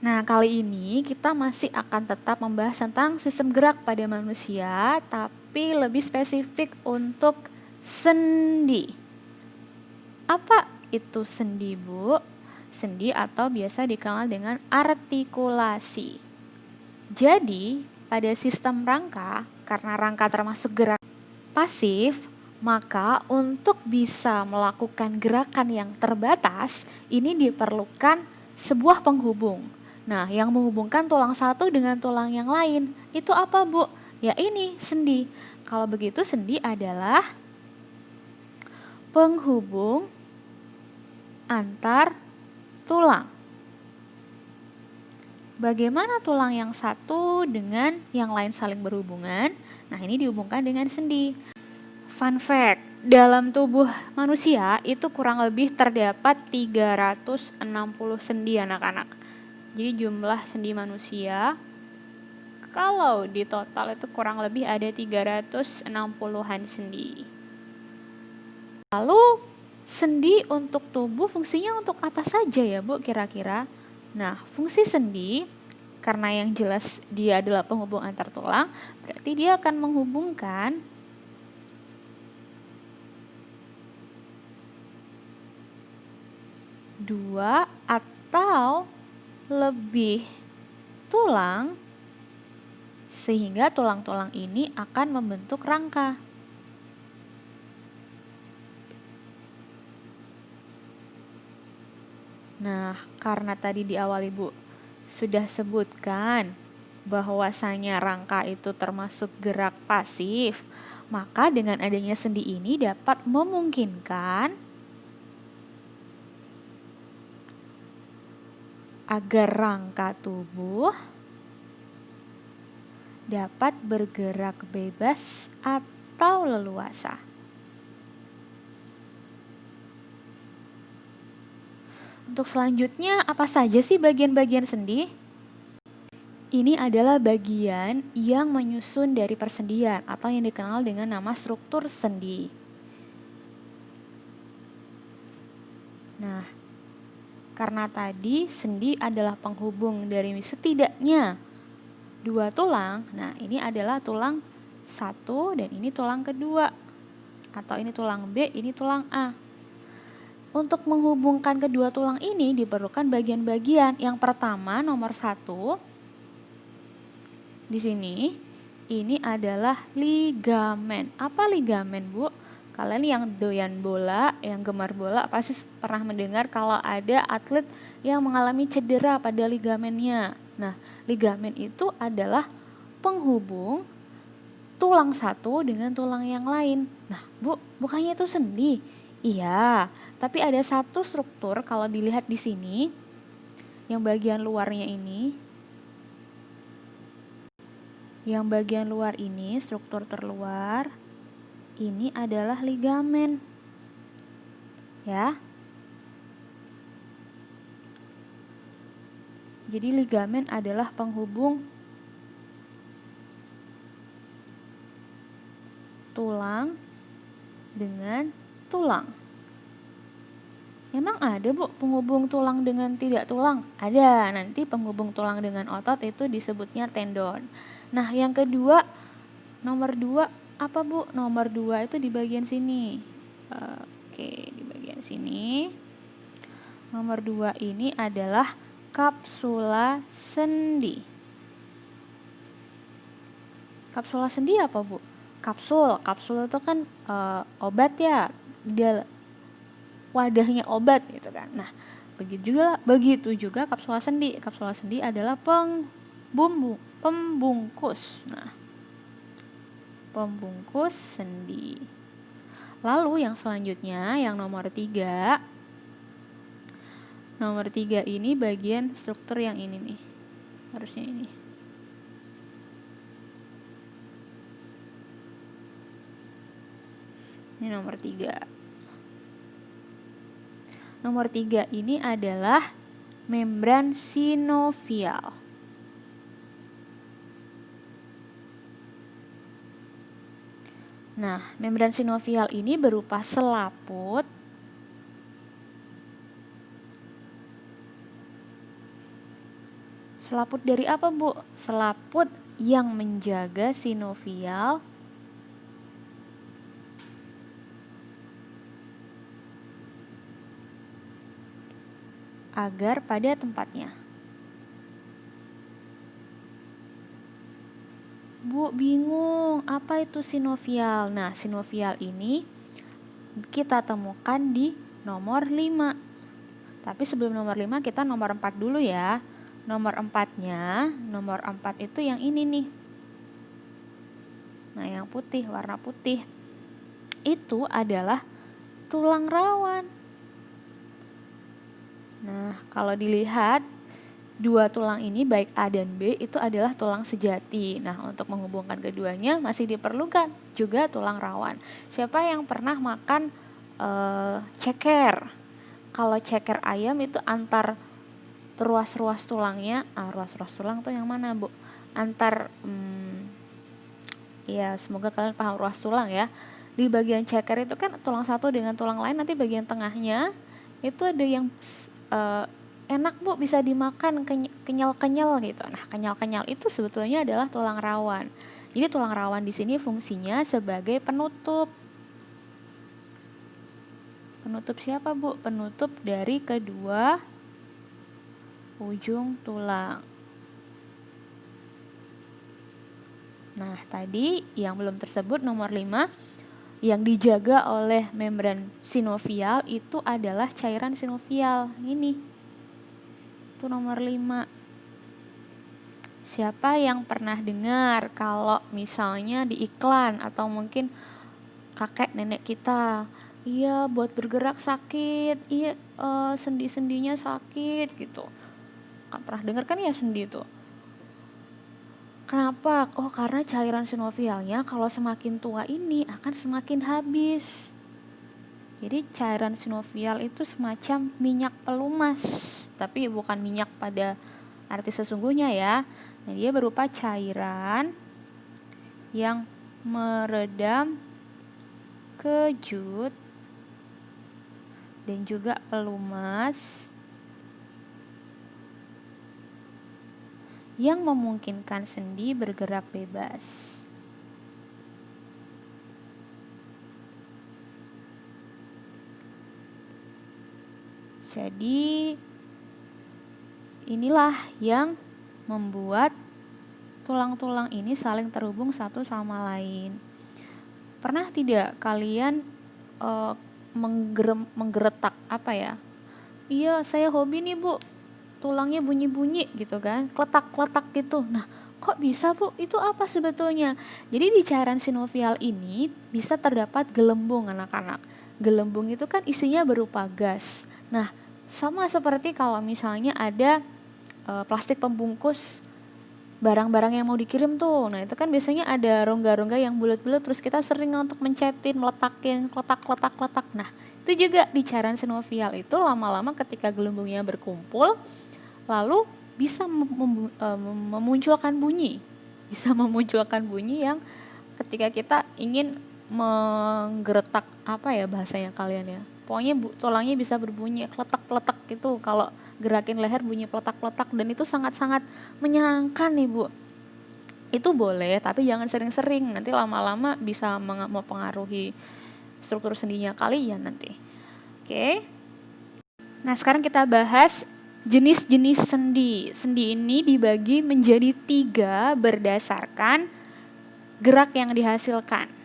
Nah, kali ini kita masih akan tetap membahas tentang sistem gerak pada manusia, tapi lebih spesifik untuk sendi. Apa itu sendi, Bu? Sendi atau biasa dikenal dengan artikulasi. Jadi, pada sistem rangka, karena rangka termasuk gerak pasif, maka untuk bisa melakukan gerakan yang terbatas, ini diperlukan sebuah penghubung. Nah, yang menghubungkan tulang satu dengan tulang yang lain, itu apa, Bu? Ya ini, sendi. Kalau begitu, sendi adalah penghubung antar tulang. Bagaimana tulang yang satu dengan yang lain saling berhubungan? Nah, ini dihubungkan dengan sendi. Fun fact, dalam tubuh manusia itu kurang lebih terdapat 360 sendi anak-anak. Jadi jumlah sendi manusia kalau di total itu kurang lebih ada 360-an sendi. Lalu sendi untuk tubuh fungsinya untuk apa saja ya, Bu, kira-kira? Nah, fungsi sendi karena yang jelas dia adalah penghubung antar tulang, berarti dia akan menghubungkan dua atau lebih tulang sehingga tulang-tulang ini akan membentuk rangka. Nah, karena tadi di awal Ibu sudah sebutkan bahwasanya rangka itu termasuk gerak pasif, maka dengan adanya sendi ini dapat memungkinkan agar rangka tubuh dapat bergerak bebas atau leluasa. Untuk selanjutnya, apa saja sih bagian-bagian sendi? Ini adalah bagian yang menyusun dari persendian atau yang dikenal dengan nama struktur sendi. Nah, karena tadi sendi adalah penghubung dari setidaknya dua tulang, nah ini adalah tulang satu dan ini tulang kedua. Atau ini tulang B, ini tulang A. Untuk menghubungkan kedua tulang ini diperlukan bagian-bagian. Yang pertama, nomor 1, di sini, ini adalah ligamen. Apa ligamen, Bu? Kalian yang doyan bola, yang gemar bola, pasti pernah mendengar kalau ada atlet yang mengalami cedera pada ligamennya. Nah, ligamen itu adalah penghubung tulang satu dengan tulang yang lain. Nah, Bu, bukannya itu sendi? Iya, tapi ada satu struktur kalau dilihat di sini, yang bagian luarnya ini. Yang bagian luar ini, struktur terluar, ini adalah ligamen. Ya. Jadi ligamen adalah penghubung tulang dengan tulang. Emang ada, Bu, penghubung tulang dengan tidak tulang? Ada, nanti penghubung tulang dengan otot itu disebutnya tendon. Nah, yang kedua, nomor 2, apa, Bu? Nomor 2 itu di bagian sini. Oke, di bagian sini. Nomor 2 ini adalah kapsula sendi. Kapsula sendi apa, Bu? Kapsul itu kan obat ya, wadahnya obat gitu kan. Nah, begitu juga kapsula sendi. Kapsula sendi adalah pembungkus. Nah, pembungkus sendi. Lalu yang selanjutnya, yang nomor 3. Nomor 3 ini bagian struktur yang ini nih. Harusnya ini. Ini nomor 3. Nomor 3 ini adalah membran sinovial. Nah, membran sinovial ini berupa selaput Selaput dari apa, Bu? Selaput yang menjaga sinovial agar pada tempatnya. Bu, bingung, apa itu sinovial? Nah, sinovial ini kita temukan di nomor 5. Tapi sebelum nomor 5 kita nomor 4 dulu ya. Nomor 4-nya, nomor 4 itu yang ini nih. Nah, yang putih, warna putih. Itu adalah tulang rawan. Nah, kalau dilihat dua tulang ini baik A dan B itu adalah tulang sejati. Nah, untuk menghubungkan keduanya masih diperlukan juga tulang rawan. Siapa yang pernah makan ceker? Kalau ceker ayam itu antar ruas-ruas tulangnya, ruas-ruas tulang tuh yang mana, Bu? Antar ya semoga kalian paham ruas tulang ya. Di bagian ceker itu kan tulang satu dengan tulang lain, nanti bagian tengahnya itu ada yang enak, Bu, bisa dimakan, kenyal-kenyal gitu. Nah, kenyal-kenyal itu sebetulnya adalah tulang rawan. Jadi tulang rawan di sini fungsinya sebagai penutup. Penutup siapa, Bu? Penutup dari kedua ujung tulang. Nah, tadi yang belum tersebut nomor 5 yang dijaga oleh membran sinovial itu adalah cairan sinovial. Ini. Itu nomor 5. Siapa yang pernah dengar kalau misalnya di iklan atau mungkin kakek nenek kita, iya buat bergerak sakit, iya sendi-sendinya sakit gitu. Pernah dengar kan ya sendi itu? Kenapa? Oh, karena cairan sinovialnya kalau semakin tua ini akan semakin habis. Jadi cairan sinovial itu semacam minyak pelumas, tapi bukan minyak pada arti sesungguhnya ya. Nah, dia berupa cairan yang meredam kejut dan juga pelumas yang memungkinkan sendi bergerak bebas. Jadi inilah yang membuat tulang-tulang ini saling terhubung satu sama lain. Pernah tidak kalian menggeretak apa ya? Iya, saya hobi nih, Bu. Tulangnya bunyi-bunyi gitu kan, kletak-kletak gitu. Nah, kok bisa, Bu? Itu apa sebetulnya? Jadi di cairan sinovial ini bisa terdapat gelembung, anak-anak. Gelembung itu kan isinya berupa gas. Nah, sama seperti kalau misalnya ada plastik pembungkus barang-barang yang mau dikirim tuh. Nah, itu kan biasanya ada rongga-rongga yang bulat-bulat, terus kita sering untuk mencetin, meletakin, kletak-kletak-kletak. Nah, itu juga di cairan sinovial itu lama-lama ketika gelembungnya berkumpul, lalu bisa memunculkan bunyi. Bisa memunculkan bunyi yang ketika kita ingin menggeretak, apa ya bahasanya kalian ya. Pokoknya tulangnya bisa berbunyi kletak-kletak gitu. Kalau gerakin leher bunyi peletak-peletak, dan itu sangat-sangat menyenangkan nih, Bu. Itu boleh, tapi jangan sering-sering, nanti lama-lama bisa mempengaruhi struktur sendinya kalian nanti. Oke. Nah, sekarang kita bahas jenis-jenis sendi. Sendi ini dibagi menjadi 3 berdasarkan gerak yang dihasilkan.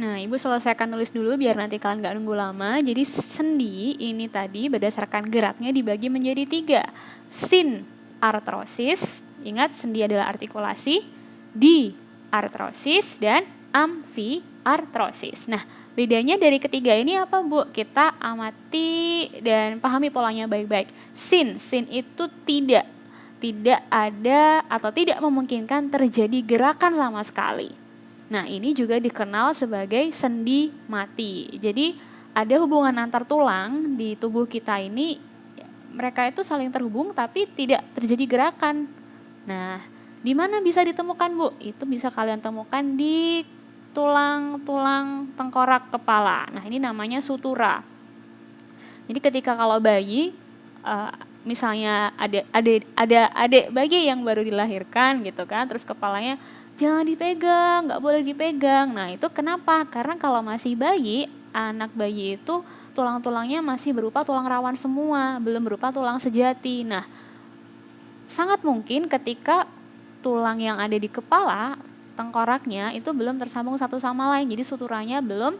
Nah, Ibu selesaikan nulis dulu biar nanti kalian gak nunggu lama. Jadi sendi ini tadi berdasarkan geraknya dibagi menjadi 3. Sinartrosis, ingat sendi adalah artikulasi, diartrosis, dan amfiartrosis. Nah, bedanya dari ketiga ini apa, Bu? Kita amati dan pahami polanya baik-baik. Sin itu tidak ada atau tidak memungkinkan terjadi gerakan sama sekali. Nah, ini juga dikenal sebagai sendi mati. Jadi ada hubungan antar tulang di tubuh kita ini, mereka itu saling terhubung tapi tidak terjadi gerakan. Nah, di mana bisa ditemukan, Bu? Itu bisa kalian temukan di tulang-tulang tengkorak kepala. Nah, ini namanya sutura. Jadi ketika kalau bayi misalnya ada adik bayi yang baru dilahirkan gitu kan, terus kepalanya jangan dipegang, nggak boleh dipegang. Nah itu kenapa? Karena kalau masih bayi, anak bayi itu tulang-tulangnya masih berupa tulang rawan semua, belum berupa tulang sejati. Nah sangat mungkin ketika tulang yang ada di kepala, tengkoraknya itu belum tersambung satu sama lain, jadi suturannya belum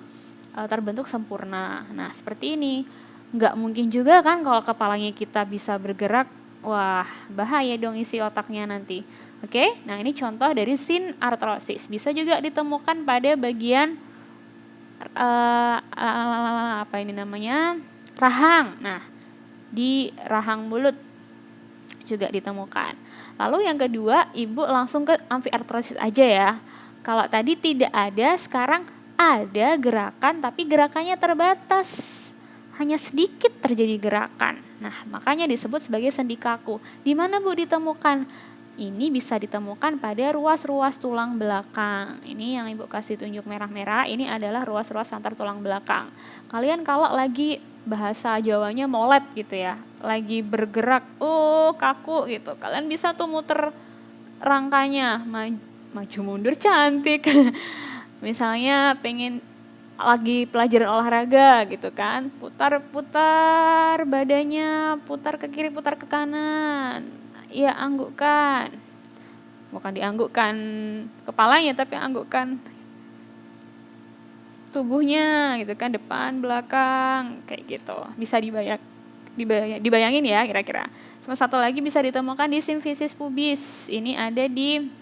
terbentuk sempurna. Nah seperti ini. Nggak mungkin juga kan kalau kepalanya kita bisa bergerak, wah bahaya dong isi otaknya nanti. Oke, nah ini contoh dari sinartrosis. Bisa juga ditemukan pada bagian apa ini namanya, rahang. Nah di rahang mulut juga ditemukan. Lalu yang kedua, ibu langsung ke amfiartrosis aja ya. Kalau tadi tidak ada, sekarang ada gerakan tapi gerakannya terbatas. Hanya sedikit terjadi gerakan. Nah, makanya disebut sebagai sendi kaku. Di mana Bu ditemukan? Ini bisa ditemukan pada ruas-ruas tulang belakang. Ini yang Ibu kasih tunjuk merah-merah, ini adalah ruas-ruas antar tulang belakang. Kalian kalau lagi bahasa Jawanya molet gitu ya, lagi bergerak, kaku gitu. Kalian bisa tuh muter rangkanya, maju mundur cantik. Misalnya pengen lagi pelajaran olahraga gitu kan, putar-putar badannya, putar ke kiri, putar ke kanan, ya anggukkan, bukan dianggukkan kepalanya tapi anggukkan tubuhnya gitu kan, depan belakang kayak gitu. Bisa dibayangin ya kira-kira. Sama satu lagi bisa ditemukan di simfisis pubis, ini ada di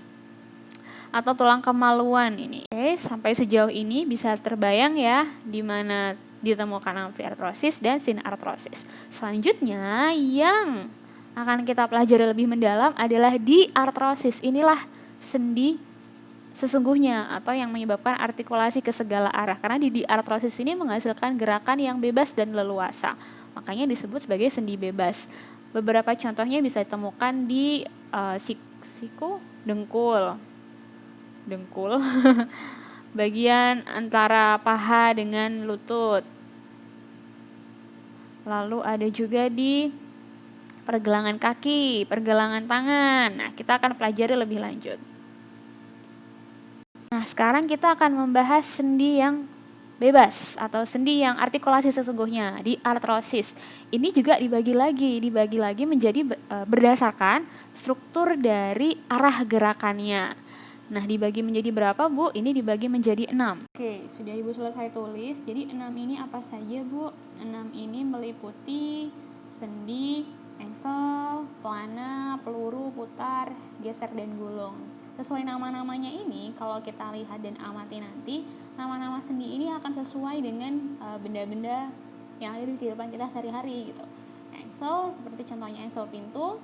atau tulang kemaluan ini. Oke, sampai sejauh ini bisa terbayang ya di mana ditemukan amfiartrosis dan sinartrosis. Selanjutnya yang akan kita pelajari lebih mendalam adalah diartrosis. Inilah sendi sesungguhnya atau yang menyebabkan artikulasi ke segala arah. Karena di diartrosis ini menghasilkan gerakan yang bebas dan leluasa. Makanya disebut sebagai sendi bebas. Beberapa contohnya bisa ditemukan di siku, dengkul bagian antara paha dengan lutut. Lalu ada juga di pergelangan kaki, pergelangan tangan. Nah, kita akan pelajari lebih lanjut. Nah, sekarang kita akan membahas sendi yang bebas atau sendi yang artikulasi sesungguhnya, di artrosis. Ini juga dibagi lagi menjadi berdasarkan struktur dari arah gerakannya. Nah, dibagi menjadi berapa, Bu? Ini dibagi menjadi 6. Oke, sudah Ibu selesai tulis. Jadi 6 ini apa saja, Bu? 6 ini meliputi sendi, engsel, pelana, peluru, putar, geser, dan gulung. Sesuai nama-namanya ini, kalau kita lihat dan amati nanti, nama-nama sendi ini akan sesuai dengan benda-benda yang ada di kehidupan kita sehari-hari gitu. Engsel, seperti contohnya engsel pintu,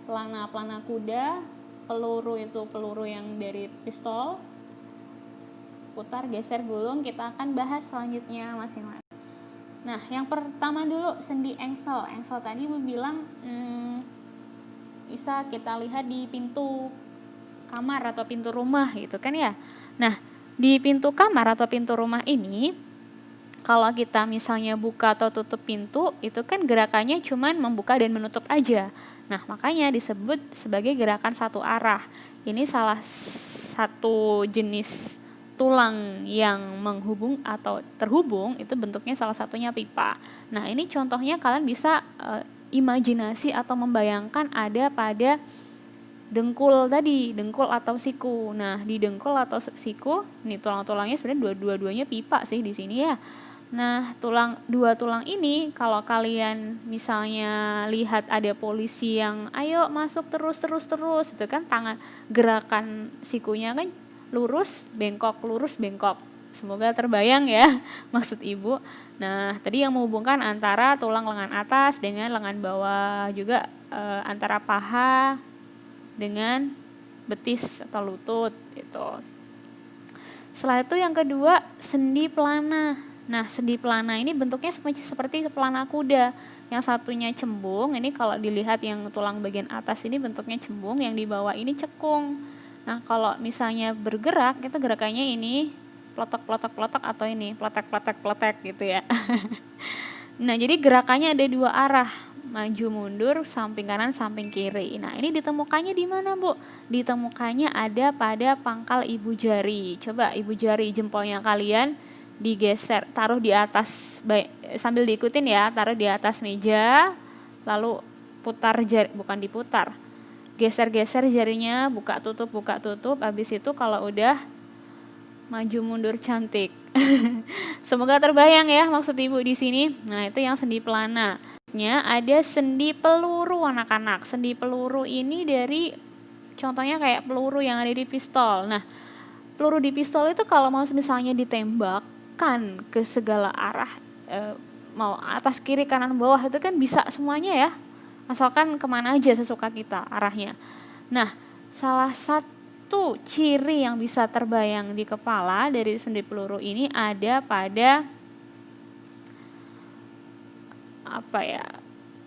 pelana kuda, peluru itu peluru yang dari pistol, putar, geser, gulung, kita akan bahas selanjutnya masing-masing. Nah, yang pertama dulu sendi engsel. Engsel tadi Ibu bilang bisa kita lihat di pintu kamar atau pintu rumah gitu kan ya. Nah, di pintu kamar atau pintu rumah ini, kalau kita misalnya buka atau tutup pintu, itu kan gerakannya cuman membuka dan menutup aja. Nah, makanya disebut sebagai gerakan satu arah. Ini salah satu jenis tulang yang menghubung atau terhubung, itu bentuknya salah satunya pipa. Nah, ini contohnya kalian bisa imajinasi atau membayangkan ada pada dengkul tadi, dengkul atau siku. Nah, di dengkul atau siku, ini tulang-tulangnya sebenarnya dua-duanya pipa sih di sini ya. Nah, dua tulang ini kalau kalian misalnya lihat ada polisi yang ayo masuk terus itu kan tangan gerakan sikunya kan lurus bengkok. Semoga terbayang ya maksud Ibu. Nah, tadi yang menghubungkan antara tulang lengan atas dengan lengan bawah, juga antara paha dengan betis atau lutut gitu. Setelah itu yang kedua, sendi pelana. Nah, sendi pelana ini bentuknya seperti pelana kuda. Yang satunya cembung, ini kalau dilihat yang tulang bagian atas ini bentuknya cembung, yang di bawah ini cekung. Nah, kalau misalnya bergerak, itu gerakannya ini plotok atau ini plotek gitu ya. Nah, jadi gerakannya ada dua arah. maju mundur, samping kanan, samping kiri. Nah, ini ditemukannya di mana, Bu? Ditemukannya ada pada pangkal ibu jari. Coba ibu jari jempolnya kalian digeser, taruh di atas, sambil diikutin ya, taruh di atas meja, lalu putar jari, bukan diputar, geser-geser jarinya, buka tutup, habis itu kalau udah maju mundur cantik. Semoga terbayang ya maksud ibu di sini. Nah, itu yang sendi pelana. Ada sendi peluru anak-anak. Sendi peluru ini dari contohnya kayak peluru yang ada di pistol. Nah, peluru di pistol itu kalau mau misalnya ditembakkan ke segala arah, mau atas, kiri, kanan, bawah, itu kan bisa semuanya ya, asalkan kemana aja sesuka kita arahnya. Nah, salah satu ciri yang bisa terbayang di kepala dari sendi peluru ini ada pada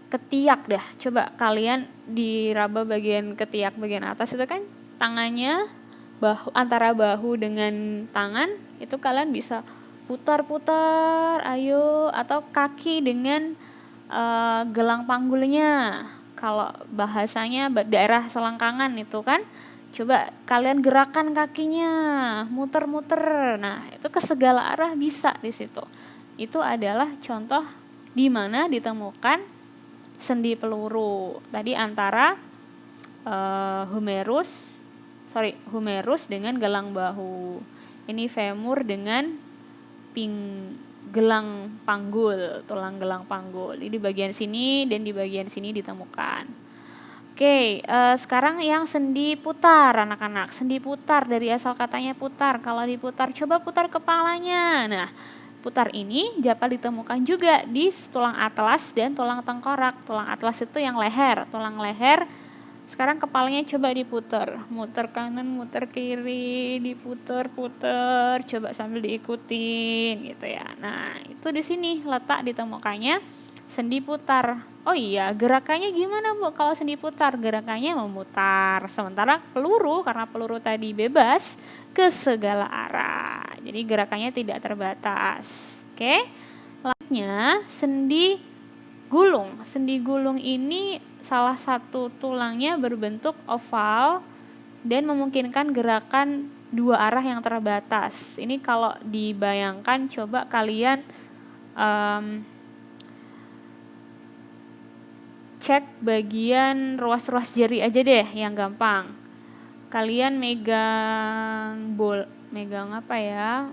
ketiak dah. Coba kalian diraba bagian ketiak bagian atas itu kan tangannya, bahu, antara bahu dengan tangan itu kalian bisa putar-putar, ayo, atau kaki dengan gelang panggulnya. Kalau bahasanya daerah selangkangan itu kan, coba kalian gerakan kakinya, muter-muter. Nah, itu ke segala arah bisa di situ. Itu adalah contoh di mana ditemukan sendi peluru. Tadi antara humerus dengan gelang bahu. Ini femur dengan gelang panggul, tulang gelang panggul. Jadi di bagian sini dan di bagian sini ditemukan. Oke, sekarang yang sendi putar anak-anak. Sendi putar dari asal katanya putar. Kalau diputar, coba putar kepalanya. Nah, putar ini dapat ditemukan juga di tulang atlas dan tulang tengkorak. Tulang atlas itu yang leher, tulang leher. Sekarang kepalanya coba diputar, muter kanan, muter kiri, diputer-puter, coba sambil diikutin gitu ya. Nah, itu di sini letak ditemukannya sendi putar. Oh iya, gerakannya gimana, Bu? Kalau sendi putar, gerakannya memutar. Sementara peluru, karena peluru tadi bebas ke segala arah. Jadi gerakannya tidak terbatas. Oke. Selanjutnya, sendi gulung. Sendi gulung ini salah satu tulangnya berbentuk oval dan memungkinkan gerakan dua arah yang terbatas. Ini kalau dibayangkan, coba kalian cek bagian ruas-ruas jari aja deh yang gampang. Kalian megang apa ya?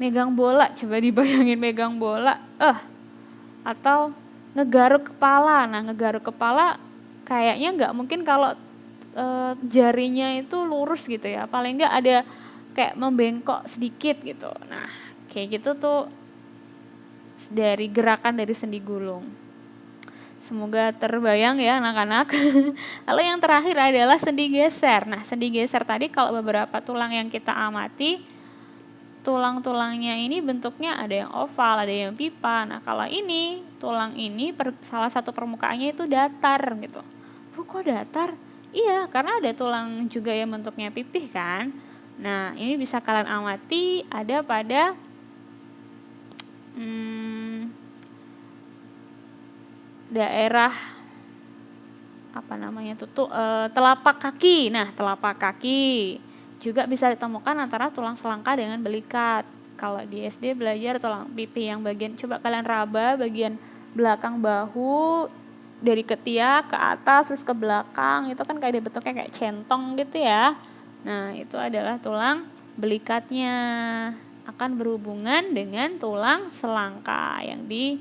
Megang bola, coba dibayangin megang bola. Atau ngegaruk kepala. Nah, ngegaruk kepala kayaknya nggak mungkin kalau jarinya itu lurus gitu ya. Paling nggak ada kayak membengkok sedikit gitu. Nah, kayak gitu tuh dari gerakan dari sendi gulung. Semoga terbayang ya anak-anak. Lalu yang terakhir adalah sendi geser. Nah, sendi geser tadi kalau beberapa tulang yang kita amati, tulang-tulangnya ini bentuknya ada yang oval, ada yang pipa. Nah, kalau ini, tulang ini salah satu permukaannya itu datar gitu. Kok datar? Iya, karena ada tulang juga yang bentuknya pipih kan. Nah, ini bisa kalian amati ada pada daerah telapak kaki. Nah, telapak kaki juga bisa ditemukan antara tulang selangka dengan belikat. Kalau di SD belajar tulang pipi yang bagian, coba kalian raba bagian belakang bahu dari ketiak ke atas terus ke belakang, itu kan kayak bentuknya kayak centong gitu ya. Nah, itu adalah tulang belikatnya, akan berhubungan dengan tulang selangka yang di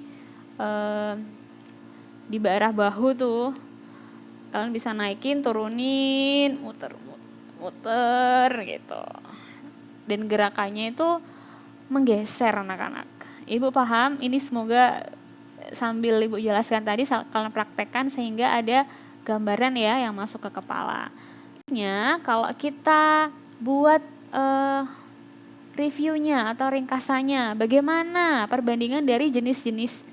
daerah bahu tuh. Kalian bisa naikin, turunin, muter gitu. Dan gerakannya itu menggeser anak-anak. Ibu paham? Ini semoga sambil Ibu jelaskan tadi kalian praktekkan sehingga ada gambaran ya yang masuk ke kepala. Kalau kita buat reviewnya atau ringkasannya, bagaimana perbandingan dari jenis-jenis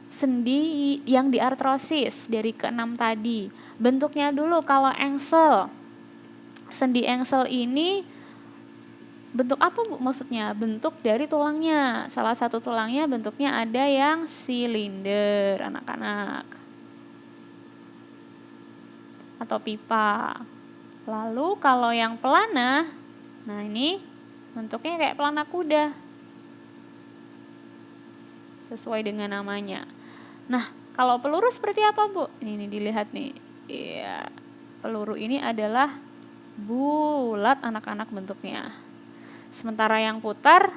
sendi yang diartrosis dari ke-6 tadi. Bentuknya dulu, kalau engsel, sendi engsel ini bentuk apa Bu maksudnya? Bentuk dari tulangnya. Salah satu tulangnya bentuknya ada yang silinder, anak-anak. Atau pipa. Lalu kalau yang pelana, nah ini bentuknya kayak pelana kuda. Sesuai dengan namanya. Nah, kalau peluru seperti apa Bu? Ini dilihat nih. Iya, peluru ini adalah bulat anak-anak bentuknya. Sementara yang putar,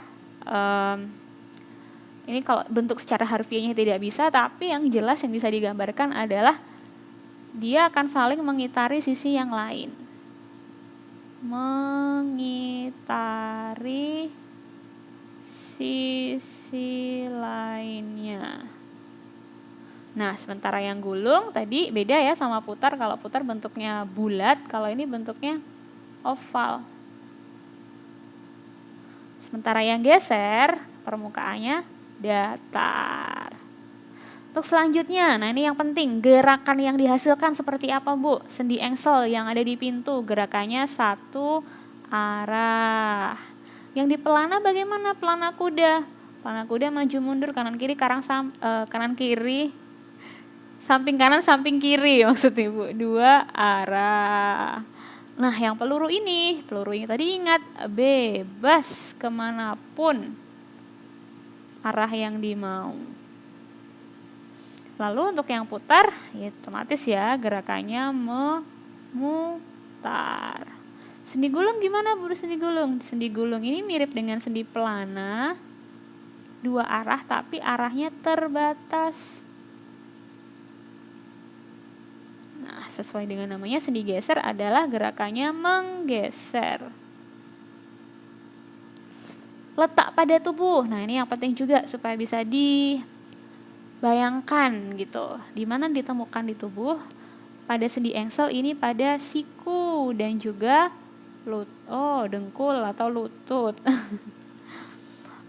ini kalau bentuk secara harfiahnya tidak bisa, tapi yang jelas yang bisa digambarkan adalah dia akan saling mengitari sisi yang lain. Mengitari sisi lainnya. Nah, sementara yang gulung tadi beda ya sama putar. Kalau putar bentuknya bulat, kalau ini bentuknya oval. Sementara yang geser, permukaannya datar. Untuk selanjutnya, nah ini yang penting, gerakan yang dihasilkan seperti apa Bu? Sendi engsel yang ada di pintu, gerakannya satu arah. Yang di pelana bagaimana? Pelana kuda. Pelana kuda maju mundur, kanan kiri, kanan kiri, samping kanan, samping kiri maksudnya Bu. Dua arah. Nah, yang peluru ini tadi ingat, bebas kemanapun arah yang dimau. Lalu untuk yang putar, ya otomatis ya gerakannya memutar. Sendi gulung gimana Bu? Sendi gulung? Sendi gulung ini mirip dengan sendi pelana, dua arah tapi arahnya terbatas. Nah, sesuai dengan namanya, sendi geser adalah gerakannya menggeser. Letak pada tubuh. Nah, ini yang penting juga supaya bisa dibayangkan gitu. Di mana ditemukan di tubuh? Pada sendi engsel ini pada siku dan juga dengkul atau lutut.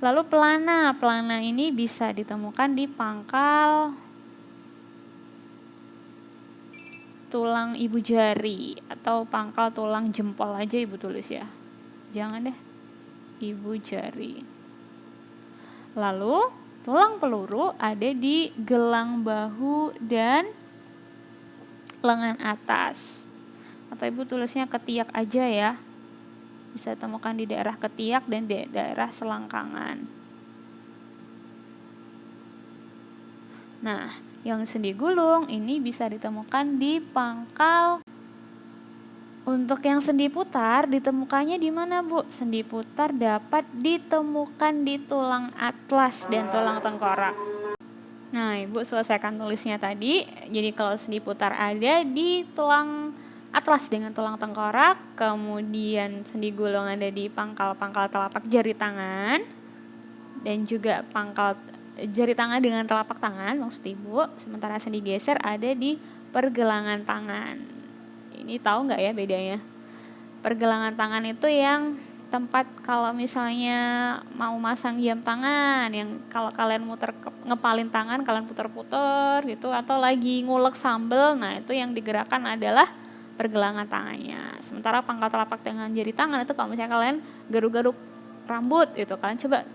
Lalu pelana. Pelana ini bisa ditemukan di pangkal tulang ibu jari atau pangkal tulang jempol aja Ibu tulis ya. Jangan deh. Ibu jari. Lalu tulang peluru ada di gelang bahu dan lengan atas. Atau Ibu tulisnya ketiak aja ya. Bisa temukan di daerah ketiak dan di daerah selangkangan. Nah, yang sendi gulung ini bisa ditemukan di pangkal. Untuk yang sendi putar ditemukannya di mana Bu? Sendi putar dapat ditemukan di tulang atlas dan tulang tengkorak. Nah, Ibu selesaikan tulisnya tadi. Jadi kalau sendi putar ada di tulang atlas dengan tulang tengkorak, kemudian sendi gulung ada di pangkal-pangkal telapak jari tangan dan juga pangkal jari tangan dengan telapak tangan maksud Ibu. Sementara sendi geser ada di pergelangan tangan. Ini tahu nggak ya bedanya? Pergelangan tangan itu yang tempat kalau misalnya mau masang jam tangan, yang kalau kalian ngepalin tangan kalian putar-putar gitu, atau lagi ngulek sambel, nah itu yang digerakkan adalah pergelangan tangannya. Sementara pangkal telapak tangan jari tangan itu kalau misalnya kalian garuk-garuk rambut gitu, kalian coba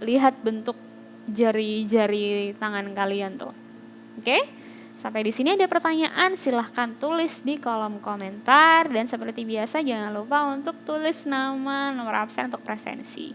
lihat bentuk jari-jari tangan kalian tuh. Oke? Sampai di sini ada pertanyaan, silahkan tulis di kolom komentar. Dan seperti biasa jangan lupa untuk tulis nama, nomor absen untuk presensi.